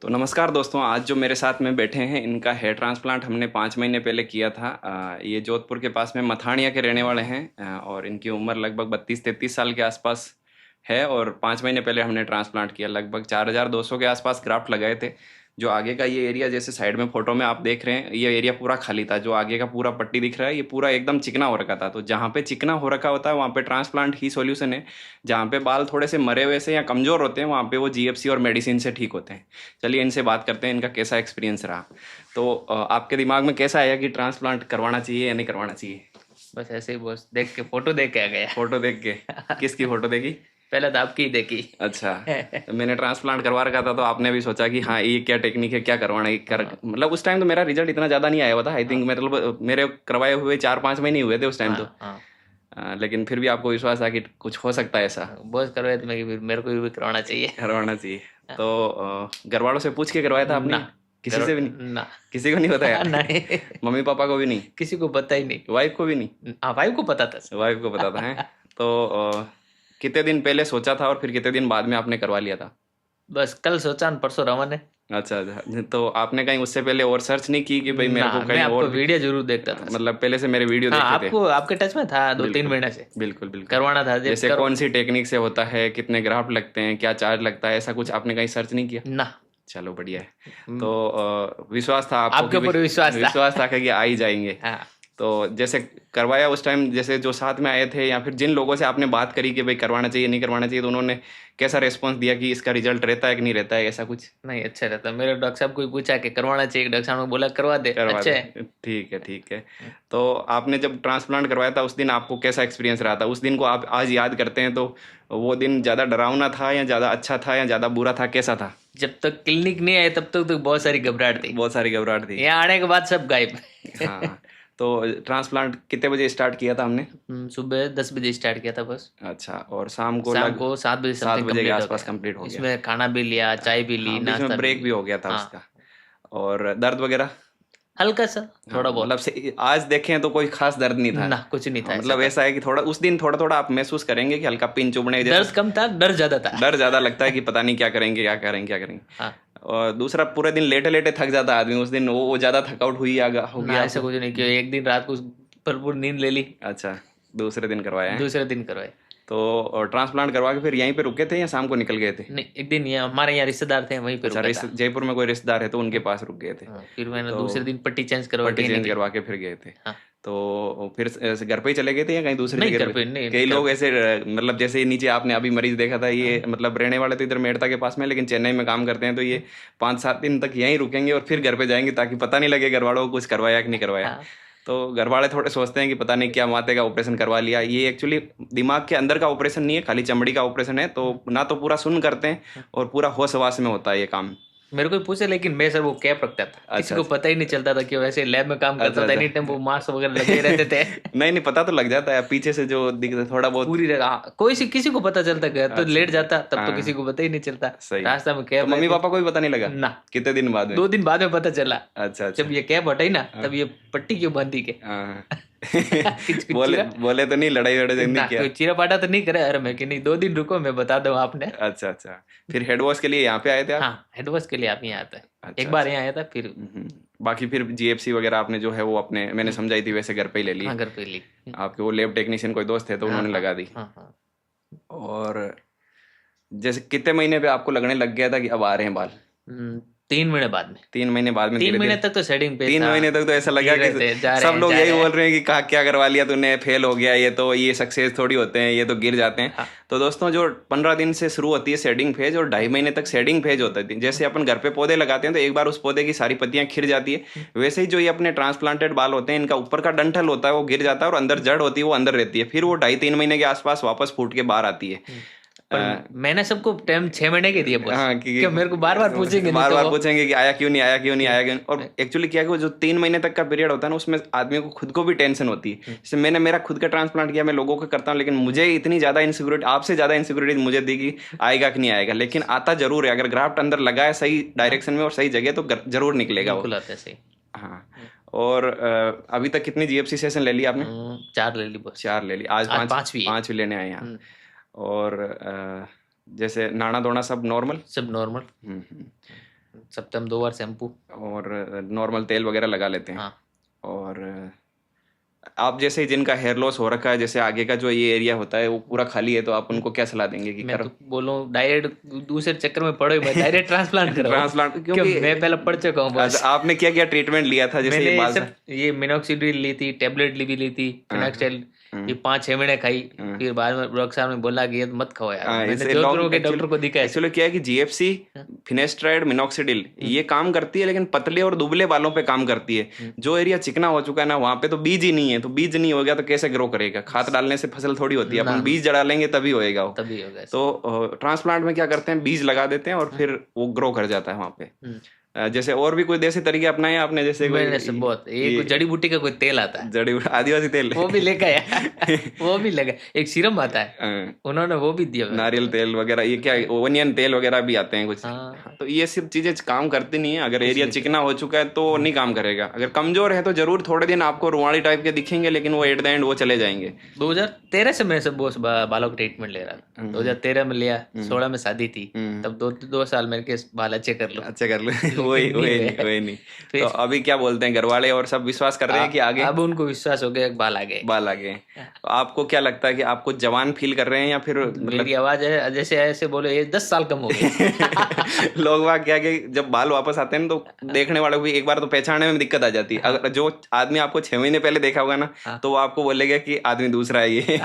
तो नमस्कार दोस्तों, आज जो मेरे साथ में बैठे हैं इनका हेयर ट्रांसप्लांट हमने 5 महीने पहले किया था। ये जोधपुर के पास में मथानिया के रहने वाले हैं और इनकी उम्र लगभग 32-33 साल के आसपास है और 5 महीने पहले हमने ट्रांसप्लांट किया। लगभग 4200 के आसपास ग्राफ्ट लगाए थे। जो आगे का ये एरिया जैसे साइड में फोटो में आप देख रहे हैं, ये एरिया पूरा खाली था। जो आगे का पूरा पट्टी दिख रहा है ये पूरा एकदम चिकना हो रखा था। तो जहाँ पे चिकना हो रखा होता है वहाँ पे ट्रांसप्लांट ही सॉल्यूशन है। जहाँ पे बाल थोड़े से मरे हुए से या कमज़ोर होते हैं वहाँ पे वो जीएफसी और मेडिसिन से ठीक होते हैं। चलिए इनसे बात करते हैं, इनका कैसा एक्सपीरियंस रहा। तो आपके दिमाग में कैसा आया कि ट्रांसप्लांट करवाना चाहिए या नहीं करवाना चाहिए? बस ऐसे ही बस देख के फोटो देख के आ गया। फोटो देख के? किसकी फोटो देखी? पहले तो आपकी ही देखी। अच्छा। तो मैंने ट्रांसप्लांट करवा रखा था तो आपने भी सोचा कि हाँ ये क्या टेक्निक है, क्या करवाना है कर। हाँ मतलब उस टाइम तो मेरा रिजल्ट इतना ज़्यादा नहीं आया हुआ था। आई थिंक हाँ मतलब मेरे करवाए हुए 4-5 महीने ही हुए थे उस टाइम तो। हाँ हाँ। लेकिन फिर भी आपको विश्वास था कि कुछ हो सकता है ऐसा, बस करवाए तो मैं मेरे को भी करवाना चाहिए। करवाना चाहिए। तो घर वालों से पूछ के करवाया था आपने? ना किसी से भी नहीं? ना। किसी को नहीं बताया? नहीं, मम्मी पापा को भी नहीं? किसी को पता ही नहीं। वाइफ को भी नहीं? हाँ, भाई को पता था। वाइफ को पता था है? तो कितने दिन पहले सोचा था और फिर कितने दिन बाद में आपने करवा लिया था? बस कल सोचा न परसों रवन है। अच्छा अच्छा, तो आपने कहीं उससे पहले और सर्च नहीं की कि भाई मेरे ना, को मैं कहीं आपको और भी? वीडियो जरूर देखता था। मतलब पहले से मेरे वीडियो हाँ, देखे थे? आपको आपके टच में था 2-3 बिल्कुल महीने से। बिल्कुल बिल्कुल। करवाना था जब जैसे कौन सी टेक्निक से होता है, कितने ग्राफ्ट लगते हैं, क्या चार्ज लगता है, ऐसा कुछ आपने कहीं सर्च नहीं किया? ना। चलो बढ़िया है। हम्म, तो विश्वास था आपको आपके कि भाई, ऊपर विश्वास था। विश्वास था कि आ ही जाएंगे। हाँ। तो जैसे करवाया उस टाइम, जैसे जो साथ में आए थे या फिर जिन लोगों से आपने बात करी कि भाई करवाना चाहिए नहीं करवाना चाहिए, तो उन्होंने कैसा रेस्पॉन्स दिया कि इसका रिजल्ट रहता है कि नहीं रहता है, ऐसा कुछ? नहीं, अच्छा रहता। मेरे डॉक्टर साहब को भी पूछा कि करवाना चाहिए, डॉक्टर साहब ने बोला करवा दे, करवा अच्छा दे। है। ठीक है ठीक है। तो आपने जब ट्रांसप्लांट करवाया था उस दिन आपको कैसा एक्सपीरियंस रहा था? उस दिन को आप आज याद करते हैं तो वो दिन ज़्यादा डरावना था या ज़्यादा अच्छा था या ज़्यादा बुरा था, कैसा था? जब तक क्लिनिक नहीं आए तब तक तो बहुत सारी घबराहट थी। बहुत सारी घबराहट थी। यहाँ आने के बाद सब गायब। हाँ। तो ट्रांसप्लांट कितने बजे स्टार्ट किया था हमने? सुबह 10 बजे स्टार्ट किया था बस। अच्छा, और शाम को शाम को 7 बजे 7 समथिंग बजे के कंप्लीट हो आसपास गया। कंप्लीट हो गया? इसमें खाना भी लिया, चाय भी ली, हाँ, बीच में नाश्ता भी ब्रेक भी लिया। हो गया था हाँ, उसका। और दर्द वगैरह? हल्का सा, थोड़ा हाँ, मतलब बहुत। से आज देखें तो कोई खास दर्द नहीं था। ना, कुछ नहीं था हाँ, ऐसा मतलब दर्द। ऐसा है कि थोड़ा उस दिन थोड़ा थोड़ा आप महसूस करेंगे कि हल्का पिन चुभने जैसा। दर्द कम था, डर ज्यादा था। डर ज्यादा लगता है कि पता नहीं क्या करेंगे क्या करेंगे क्या करेंगे। हाँ। और दूसरा, पूरे दिन लेटे लेटे थक जाता है आदमी उस दिन। वो ज्यादा थकाउट हुई हो ना, गया ऐसा आपको? कुछ नहीं किया। एक दिन रात को भरपूर नींद ले ली। अच्छा, दूसरे दिन करवाया है? दूसरे दिन करवाए। तो ट्रांसप्लांट करवा के फिर यहीं पे रुके थे या शाम को निकल गए थे? नहीं, एक दिन ये हमारे यहाँ रिश्तेदार थे, वहीं पे अच्छा, रुका था। जयपुर में कोई रिश्तेदार है तो उनके पास रुक गए थे? हाँ, फिर मैंने तो दूसरे दिन पट्टी चेंज करवा पट्टी के चेंज निकला। करवा के फिर गए थे? हाँ। तो फिर ऐसे घर पे ही चले गए थे या कहीं दूसरी नहीं, जगह घर पे? पे नहीं, कई घर लोग पे। ऐसे मतलब जैसे नीचे आपने अभी मरीज देखा था, ये हाँ मतलब रहने वाले तो इधर मेड़ता के पास में है, लेकिन चेन्नई में काम करते हैं, तो ये 5-7 दिन तक यहीं रुकेंगे और फिर घर पे जाएंगे ताकि पता नहीं लगे घर वालों को कुछ करवाया कि नहीं करवाया। हाँ तो घर वाले थोड़े सोचते हैं कि पता नहीं क्या माते का ऑपरेशन करवा लिया। ये एक्चुअली दिमाग के अंदर का ऑपरेशन नहीं है, खाली चमड़ी का ऑपरेशन है। तो ना तो पूरा सुन करते हैं और पूरा होश हवास में होता है ये काम। मेरे को भी पूछे, लेकिन मैं सर वो कैप रखता था, किसी अच्छा को अच्छा पता ही नहीं चलता था कि वैसे लैब में काम अच्छा करता था। अच्छा। एनी टाइम वो मास्क वगैरह लगे रहते थे। नहीं नहीं, पता तो लग जाता है पीछे से जो दिखता है थोड़ा बहुत। कोई सी किसी को पता चलता गया तो अच्छा। लेट जाता, तब तो किसी हाँ, को पता ही नहीं चलता। सही है। रास्ता में तो कैब मम्मी रहती पापा को भी पता नहीं लगा? थी। ना, कितने दिन बाद में? 2 दिन बाद में पता चला। अच्छा अच्छा। जब ये कैब हटाई ना, हाँ तब ये पट्टी क्यों बांधी के। हाँ। कुछ कुछ बोले चिरा। बोले तो नहीं, लड़ाई वड़ाई नहीं ना, किया? कोई चिरा पाटा तो नहीं करे। अरे मैं कि नहीं, 2 दिन रुको, मैं बता दूं आपने। अच्छा अच्छा। फिर हेड वॉश के लिए यहाँ पे आए थे आप? हाँ, हेड वॉश के लिए आप यहाँ आता है। अच्छा एक बार अच्छा। यहाँ आया था फिर। बाकी फिर जीएफसी वगैरह आपने जो है वो अपने, मैंने हम्म, समझाई थी वैसे घर पे ही ले ली? हाँ, घर पे ली। आपके वो लैब टेक्नीशियन कोई दोस्त थे तो हाँ उन्होंने हाँ लगा दी? हाँ हाँ। और जैसे कितने महीने पे आपको लगने लग गया था कि अब आ रहे हैं बाल? 3 महीने बाद में। 3 महीने बाद में 3 धीरे महीने धीरे? तक तो सेटिंग पे तीन था। महीने तक तो ऐसा लगा गिर कि रहे थे, जा रहे सब हैं लोग जा यही रहे बोल हैं। रहे हैं कि कहा क्या करवा लिया तूने, फेल हो गया, ये सक्सेस थोड़ी होते हैं, ये तो गिर जाते हैं। हाँ तो दोस्तों, जो 15 दिन से शुरू होती है शेडिंग फेज और 2.5 महीने तक शेडिंग फेज होता है। जैसे अपन घर पे पौधे लगाते हैं तो एक बार उस पौधे की सारी पत्तियां खिर जाती है, वैसे ही जो ये अपने ट्रांसप्लांटेड बाल होते हैं, इनका ऊपर का डंठल होता है वो गिर जाता है और अंदर जड़ होती है वो अंदर रहती है। फिर वो 2.5-3 महीने के आसपास वापस फूट के बाहर आती है। पर मैंने सबको टाइम 6 महीने के दिए बस। हाँ, क्यों मेरे को बार बार पूछेंगे, नहीं बार तो बार वो। पूछेंगे कि आया क्यों नहीं, आया क्यों नहीं, आया क्यों नहीं। और एक्चुअली क्या है कि वो जो 3 महीने तक का पीरियड होता है ना, उसमें आदमी को खुद को भी टेंशन होती है। जैसे मैंने मेरा खुद का ट्रांसप्लांट किया, मैं लोगों का करता हूँ, लेकिन मुझे इतनी ज्यादा इनसिक्योरिटी, आपसे ज्यादा इनसिक्योरिटी मुझे दी कि आएगा कि नहीं आएगा, लेकिन आता जरूर है। अगर ग्राफ्ट अंदर लगा है सही डायरेक्शन में और सही जगह तो जरूर निकलेगा वो। बिल्कुल आता है सही। हाँ। और अभी तक कितनी जीएफसी सेशन ले ली आपने? 4 ले ली बस। 4 ले ली। आज आज पांच 5वीं है। 5 भी लेने आए यहाँ। हम्म, और जैसे नाड़ा धोना सब नॉर्मल? सब नॉर्मल। हम्म। सप्ताह में 2 बार शैम्पू। और नॉर्मल तेल वगैरह लगा लेते हैं। हाँ। और आप जैसे जिनका हेयर लॉस हो रखा है, जैसे आगे का जो ये एरिया होता है वो पूरा खाली है, तो आप उनको क्या सलाह देंगे कि मैं करो? तो बोलूँ डायरेक्ट दूसरे चक्कर में पड़ो, मैं डायरेक्ट ट्रांसप्लांट कराओ। ट्रांसप्लांट, क्यों, क्योंकि मैं पहले पढ़ चुका हूँ बस। आपने क्या क्या ट्रीटमेंट लिया था जैसे मैंने ये ये बाल सब ये मिनोक्सिडिल ली थी, टेबलेट भी ली थी, फिनाक्सटेल, ये 5-6 महीने खाई। फिर बाद में डॉक्टर साहब ने बोला कि ये मत खाओ यार। मैंने इसे जोधपुर लॉन्ग के डॉक्टर को दिखाया। एक्चुअली क्या है कि जीएफसी, फिनेस्ट्राइड, मिनोक्सिडिल ये काम करती है, लेकिन पतले और दुबले बालों पे काम करती है। जो एरिया चिकना हो चुका है ना, वहां पे तो बीज ही नहीं है, तो बीज नहीं हो गया तो कैसे ग्रो करेगा? खाद डालने से फसल थोड़ी होती है, अपन बीज डालेंगे तभी होएगा वो। तभी होगा। तो ट्रांसप्लांट में क्या करते हैं, बीज लगा देते हैं और फिर वो ग्रो कर जाता है वहां पे। जैसे और भी कोई देसी तरीके अपनाए आपने? जैसे मैंने सब बहुत, ये कोई जड़ी बूटी का कोई तेल आता है, जड़ी आदिवासी तेल वो भी लेके आया। वो भी लगा, एक सीरम आता है, उन्होंने वो भी दिया। नारियल तेल वगैरह, ये क्या ओनियन तेल वगैरह भी आते हैं कुछ। हाँ। तो ये सब चीजें काम करती नहीं है। अगर एरिया चिकना हो चुका है तो नहीं काम करेगा। अगर कमजोर है तो जरूर थोड़े दिन आपको रुवाड़ी टाइप के दिखेंगे, लेकिन वो एट द एंड वो चले जाएंगे। 2013 से मैं सब बालों का ट्रीटमेंट ले रहा था। 2013 में लिया, 16 में शादी थी, तब 2 साल मेरे के बाल अच्छे कर लो। अच्छा कर लो। वही नहीं। तो अभी क्या बोलते हैं घर वाले और सब विश्वास कर रहे हैं कि आगे? अब उनको विश्वास हो गया, बाल आ गए। बाल आ गए। तो आपको क्या लगता है कि आपको जवान फील कर रहे हैं या फिर मेरी आवाज है जैसे ऐसे बोले ये 10 साल कम हो गई। लोग वाह क्या कि जब बाल वापस आते हैं ना, तो देखने वालों को भी एक बार तो पहचानने में दिक्कत आ जाती है। अगर जो आदमी आपको 6 महीने पहले देखा होगा ना, तो वो आपको बोलेगा कि आदमी दूसरा है ये।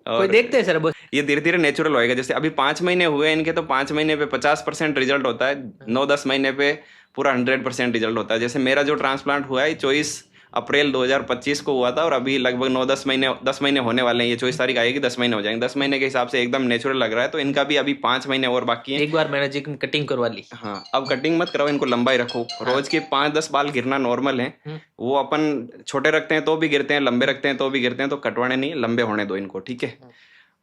कोई देखते हैं सर, ये धीरे धीरे नेचुरल होएगा। जैसे अभी 5 महीने हुए इनके, तो 5 महीने पे 50% रिजल्ट होता है, 9-10 महीने पे पूरा 100% रिजल्ट होता है। जैसे मेरा जो ट्रांसप्लांट हुआ है 24 अप्रैल 2025 को हुआ था, और अभी लगभग 9-10 महीने 10 महीने होने वाले हैं। ये 24 तारीख आएगी, 10 महीने हो जाएंगे। 10 महीने के हिसाब से एकदम नेचुरल लग रहा है। तो इनका भी अभी 5 महीने और बाकी है। एक बार मैंने जी कटिंग करवा ली। हाँ, अब कटिंग मत कराओ, इनको लंबाई रखो। रोज के 5-10 बाल गिरना नॉर्मल है। वो अपन छोटे रखते हैं तो भी गिरते हैं, लंबे रखते हैं तो भी गिरते हैं। तो कटवाने नहीं, लंबे होने दो इनको, ठीक है?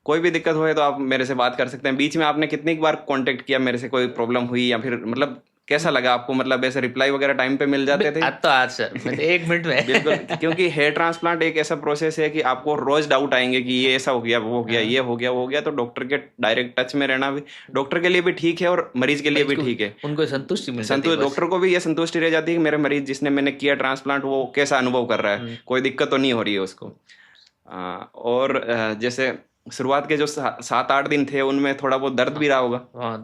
कोई भी दिक्कत हो तो आप मेरे से बात कर सकते हैं। बीच में आपने कितनी बार कांटेक्ट किया मेरे से, कोई प्रॉब्लम हुई या फिर मतलब कैसा लगा आपको? मतलब ऐसे रिप्लाई वगैरह टाइम पे मिल जाते थे? आज सर मैं 1 मिनट में। बिल्कुल, क्योंकि हेयर ट्रांसप्लांट एक ऐसा प्रोसेस है कि आपको रोज डाउट आएंगे कि ये ऐसा हो गया, वो हो गया, ये हो गया, वो हो गया। तो डॉक्टर के डायरेक्ट टच में रहना भी डॉक्टर के लिए भी ठीक है और मरीज के लिए भी ठीक है। उनको संतुष्टि मिल जाती है। डॉक्टर को भी ये संतुष्टि रह जाती है कि मेरे मरीज जिसने मैंने किया ट्रांसप्लांट, वो कैसा अनुभव कर रहा है, कोई दिक्कत तो नहीं हो रही है उसको। और जैसे शुरुआत के जो 7-8 दिन थे उनमें थोड़ा बहुत दर्द भी रहा होगा।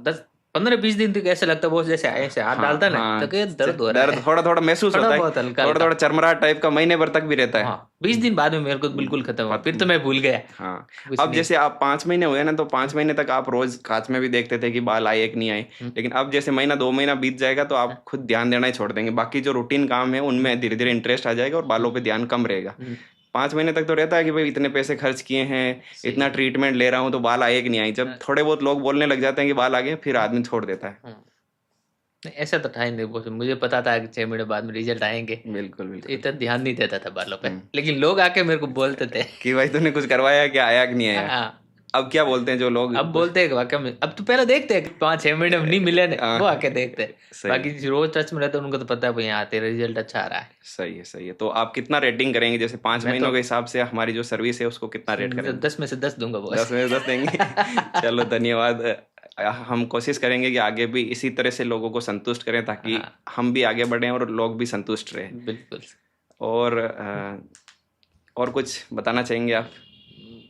10-15-20 दिन तक ऐसा लगता है वो जैसे ऐसे हाथ डालता है ना, तो दर्द हो रहा है। दर्द थोड़ा थोड़ा महसूस होता है, थोड़ा थोड़ा चरमराहट टाइप का महीने भर तक भी रहता है। 20 दिन बाद में मेरे को बिल्कुल खत्म हुआ, फिर तो मैं भूल गया। हाँ, अब जैसे आप 5 महीने हुए ना, तो 5 महीने तक आप रोज कांच में भी देखते थे कि बाल आए कि नहीं आए। लेकिन अब जैसे महीना 2 महीना बीत जाएगा तो आप खुद ध्यान देना ही छोड़ देंगे। बाकी जो रूटीन काम है उनमें धीरे धीरे इंटरेस्ट आ जाएगा और बालों पे ध्यान कम रहेगा। 5 महीने तक तो रहता है कि भाई इतने पैसे खर्च किए हैं, इतना ट्रीटमेंट ले रहा हूँ, तो बाल आए कि नहीं आए। जब थोड़े बहुत लोग बोलने लग जाते हैं कि बाल आ गए, फिर आदमी छोड़ देता है। ऐसा तो था ही नहीं, मुझे पता था कि 6 महीने बाद में रिजल्ट आएंगे। बिल्कुल बिल्कुल। इतना ध्यान नहीं देता था बालों पे, लेकिन लोग आके मेरे को बोलते थे कि भाई तूने कुछ करवाया कि आया कि नहीं आया। अब क्या बोलते हैं जो लोग? अब बोलते हैं वाकई में, अब तो पहले देखते हैं 5-6 महीने में नहीं मिले वो आके देखते हैं। बाकी रोज टच में रहते हैं उनको तो पता है भाई यहाँ तेरा रिजल्ट अच्छा आ रहा है। सही है, सही है। तो आप कितना रेटिंग करेंगे? जैसे 5 महीनों के हिसाब से हमारी जो सर्विस है उसको कितना रेट करेंगे? 10 में से 10 दूंगा। 10 में से 10 देंगे। चलो धन्यवाद। हम कोशिश करेंगे कि आगे भी इसी तरह से लोगों को संतुष्ट करें, ताकि हम भी आगे बढ़ें और लोग भी संतुष्ट रहें। बिल्कुल। और कुछ बताना चाहेंगे आप?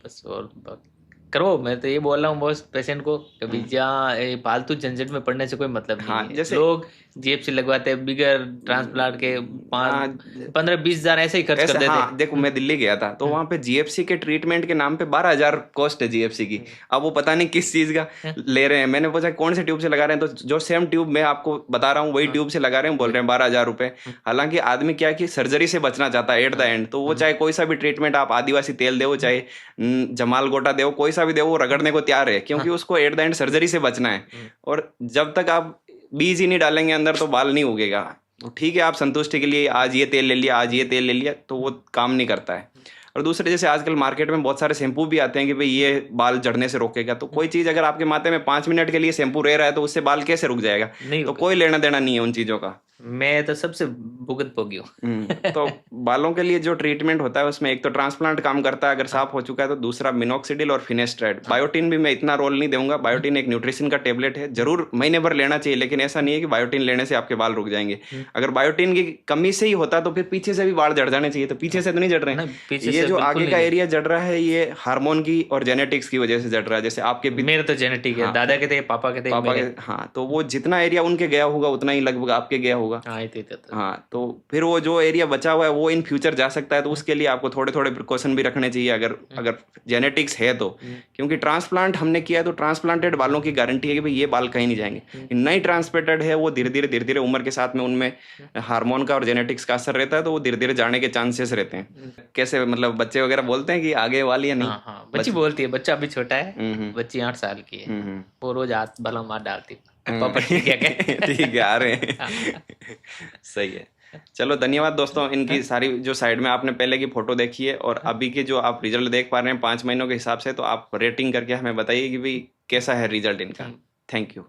बस और करो, मैं तो ये बोल रहा हूँ बॉस पेशेंट को, कभी जहाँ फालतू झंझट में पड़ने से कोई मतलब नहीं है। जैसे लोग जेब से लगवाते हैं बिगर ट्रांसप्लांट के 15-20 हजार ऐसे ही खर्च कर देते हैं। देखो मैं दिल्ली गया था, तो वहाँ पे जीएफसी के ट्रीटमेंट के नाम पे 12,000 कॉस्ट है जीएफसी की। अब वो पता नहीं किस चीज का ले रहे हैं। मैंने पूछा कौन से ट्यूब से लगा रहे हैं, तो जो सेम ट्यूब मैं आपको बता रहा हूँ वही ट्यूब से लगा रहे हैं, बोल रहे हैं 12,000 रुपए। हालांकि आदमी क्या कि सर्जरी से बचना चाहता है एट द एंड, तो वो चाहे कोई सा भी ट्रीटमेंट, आप आदिवासी तेल दो, चाहे जमाल गोटा दो, कोई सा भी दो, वो रगड़ने को तैयार है, क्योंकि उसको एट द एंड सर्जरी से बचना है। और जब तक आप बीज ही नहीं डालेंगे अंदर, तो बाल नहीं उगेगा। तो ठीक है, आप संतुष्टि के लिए आज ये तेल ले लिया, आज ये तेल ले लिया, तो वो काम नहीं करता है। और दूसरे, जैसे आजकल मार्केट में बहुत सारे शैम्पू भी आते हैं कि भाई ये बाल झड़ने से रोकेगा। तो कोई चीज अगर आपके माथे में 5 मिनट के लिए शैम्पू रह रहा है, तो उससे बाल कैसे रुक जाएगा? तो कोई लेना देना नहीं है उन चीजों का। मैं तो सबसे भुगत भोगी हूँ। तो बालों के लिए जो ट्रीटमेंट होता है उसमें एक तो ट्रांसप्लांट काम करता है अगर साफ हो चुका है, तो दूसरा मिनोक्सिडिल और फिनेस्ट्राइड। बायोटिन भी मैं इतना रोल नहीं दूंगा, बायोटिन एक न्यूट्रिशन का टेबलेट है, जरूर महीने भर लेना चाहिए, लेकिन ऐसा नहीं है कि बायोटिन लेने से आपके बाल रुक जाएंगे। अगर बायोटिन की कमी से ही होता तो फिर पीछे से भी बाल झड़ जाने चाहिए, तो पीछे से तो नहीं झड़ रहे हैं। ये जो आगे का एरिया झड़ रहा है ये हार्मोन की और जेनेटिक्स की वजह से झड़ रहा है। जैसे आपके मेरे तो जेनेटिक है, दादा के थे, पापा के थे, पापा के, हाँ, तो वो जितना एरिया उनके गया होगा उतना ही लगभग आपके गया होगा। हाँ, तो फिर वो जो एरिया बचा हुआ है वो इन फ्यूचर जा सकता है, तो उसके लिए आपको थोड़े थोड़े प्रिकॉशन भी रखने चाहिए अगर जेनेटिक्स है तो। क्योंकि ट्रांसप्लांट हमने किया है तो ट्रांसप्लांटेड बालों की गारंटी है कि भाई ये बाल कहीं नहीं जाएंगे। नहीं ट्रांसप्लांटेड है वो धीरे धीरे उम्र के साथ में उनमें हार्मोन का और जेनेटिक्स का असर रहता है, तो वो धीरे धीरे जाने के चांसेस रहते हैं। कैसे मतलब बच्चे वगैरह बोलते हैं कि आगे वाली या नहीं? हाँ, बच्ची बोलती है, बच्चा अभी छोटा है, बच्ची 8 साल की है, वो रोज हाथ भला मार डालती है, पापा ठीक है ठीक है, आ रहे हैं। सही है। चलो धन्यवाद दोस्तों। इनकी सारी जो साइड में आपने पहले की फोटो देखी है और अभी के जो आप रिजल्ट देख पा रहे हैं 5 महीनों के हिसाब से, तो आप रेटिंग करके हमें बताइए कि भाई कैसा है रिजल्ट इनका। Thank you.